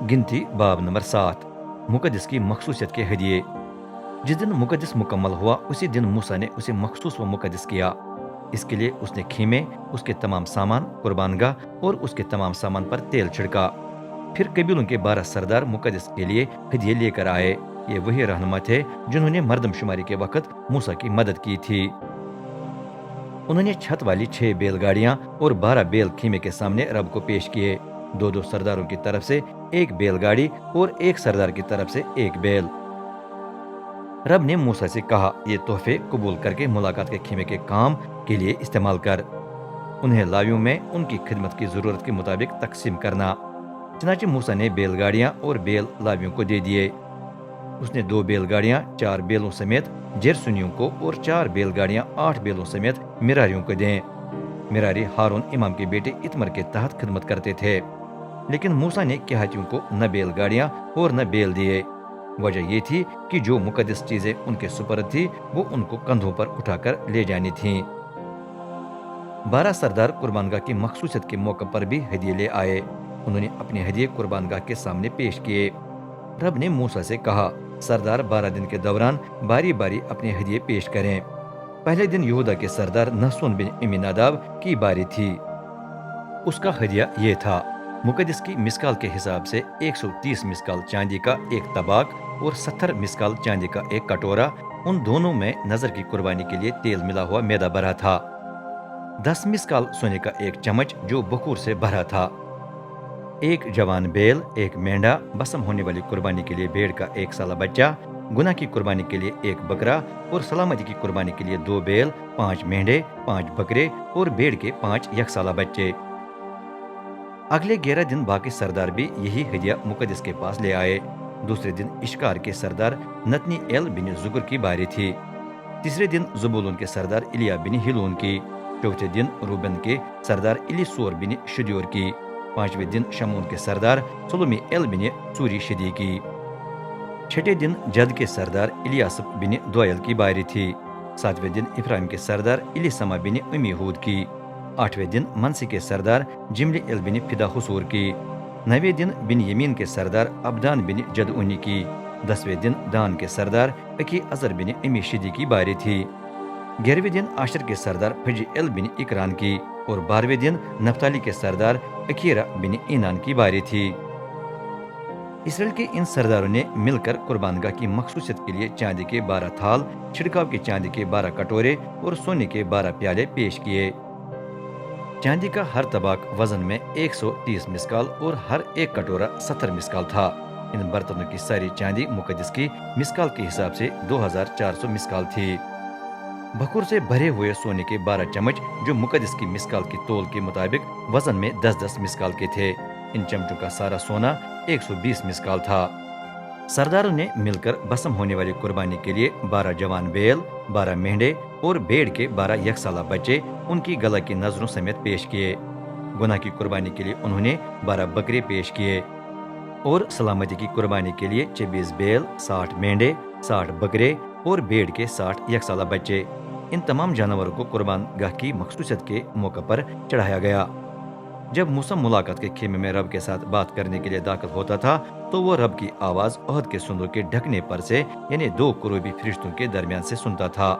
गिनती बाब नंबर 7। मुकद्दस की मखसूसियत के हदिये। जिस दिन मुकद्दस मुकम्मल हुआ उसी दिन मूसा ने उसे मखसूस व मुकद्दस किया। इसके लिए उसने खीमे, उसके तमाम सामान, कुर्बानगाह और उसके तमाम सामान पर तेल छिड़का। फिर कबीलों के 12 सरदार मुकद्दस के लिए हदिये लेकर आए। ये वही रहनुमा थे जिन्होंने मर्दमशुमारी के वक्त मूसा की मदद की थी। उन्होंने छत वाली 6 बैलगाड़ियां और 12 बैल खीमे के सामने रब को पेश किए। दो दो सरदारों की तरफ से एक बैलगाड़ी और एक सरदार की तरफ से एक बैल। रब ने मूसा से कहा, ये तोहफे कबूल करके मुलाकात के खीमे के काम के लिए इस्तेमाल कर। उन्हें लावियों में उनकी खिदमत की जरूरत के मुताबिक तकसीम करना। चनाचे मूसा ने बैलगाड़ियां और बैल लावियों को दे दिए। उसने 2 बैलगाड़ियां 4 बैलों समेत जेरसुनियों को और 4 बैलगाड़ियां 8 बैलों समेत मिरारियों को दें। मिरारी हारून इमाम के बेटे इतमर के तहत खिदमत करते थे। लेकिन मूसा ने केहातियों को न बैलगाड़ियां और न बैल दिए। वजह ये थी कि जो मुकद्दस चीजें उनके सुपर्द थी वो उनको कंधों पर उठाकर ले जानी थीं। 12 सरदार कुर्बानगाह की मखसूसियत के मौके पर भी हदिये ले आए। उन्होंने अपने हदिये कुर्बानगाह के सामने पेश किए। रब ने मूसा से कहा, सरदार 12 दिन के दौरान बारी बारी अपने हदिये पेश करें। पहले दिन यहूदा के सरदार नहसून बिन अमीनादाब की बारी थी। उसका हदिया ये था, मुकद्दस की मिसकाल के हिसाब से 130 मिसकाल चांदी का एक तबाक और 70 मिसकाल चांदी का एक कटोरा। उन दोनों में नजर की कुर्बानी के लिए तेल मिला हुआ मैदा भरा था। 10 मिसकाल सोने का एक चम्मच जो बखूर से भरा था। एक जवान बैल, एक मेंढा, बसम होने वाली कुर्बानी के लिए भेड़ का एक साला बच्चा, गुनाह की कुर्बानी के लिए एक बकरा और सलामती की कुर्बानी के लिए 2 बैल, 5 मेंढे, 5 बकरे और भेड़ के 5 यकसाला बच्चे। अगले 11 दिन बाकी सरदार भी यही हदिया मुकद्दस के पास ले आए। दूसरे दिन इश्कार के सरदार नतनी एल बिन जुगर की बारी थी। तीसरे दिन जुबूलून के सरदार इलिया बिन हिलून की। चौथे दिन रूबन के सरदार इलीसूर बिन शुद्योर की। पांचवें दिन शमून के सरदार सुलमी एल बिन सूरी शदी की। छठे दिन जद के सरदार इलियासब बिन दोयल की बारी थी। सातवें दिन इफ्राइम के सरदार इलीसमा बिन उमीहूद की। आठवें दिन मनसी के सरदार जिमली एल बिन फिदा हुसूर की। 9वें दिन बिन यमीन के सरदार अबदान बिन जदउनी की। 10वें दिन दान के सरदार अकी अजर बिन अमी शिदी की बारी थी। 11वें दिन आशर के सरदार फजी एल बिन इकरान की और 12वें दिन नफ्ताली के सरदार अकीरा बिन इनान की बारी थी। इसराइल के इन सरदारों ने मिलकर कुर्बानगाह की मखसूसियत के लिए चांदी के 12 थाल, छिड़काव के चांदी के 12 कटोरे और सोने के 12 प्याले पेश किए। चांदी का हर तबाक वजन में 130 मिसकाल और हर एक कटोरा 70 मिसकाल था। इन बर्तनों की सारी चांदी मुकद्दस की मिसकाल के हिसाब से 2400 मिसकाल थी। बखूर से भरे हुए सोने के 12 चम्मच जो मुकद्दस की मिसकाल की तौल के मुताबिक वजन में 10-10 मिसकाल के थे। इन चमचों का सारा सोना 120 मिसकाल था। सरदारों ने मिलकर बसम होने वाली कुर्बानी के लिए 12 जवान बैल, 12 मेंढे और भेड़ के 12 यकसाला बच्चे उनकी गला की नजरों समेत पेश किए। गुनाह की कुर्बानी के लिए उन्होंने 12 बकरे पेश किए और सलामती की कुर्बानी के लिए 26 बैल, 60 मेंढे, 60 बकरे और भेड़ के 60 यकसाला बच्चे। इन तमाम जानवरों को कुर्बान गाह की मखसूसियत के मौके पर चढ़ाया गया। जब मूसा मुलाकात के खेमे में रब के साथ बात करने के लिए दाखिल होता था तो वो रब की आवाज ओहद के सुंदों के ढकने पर से यानी 2 कुरूबी फरिश्तों के दरमियान से सुनता था।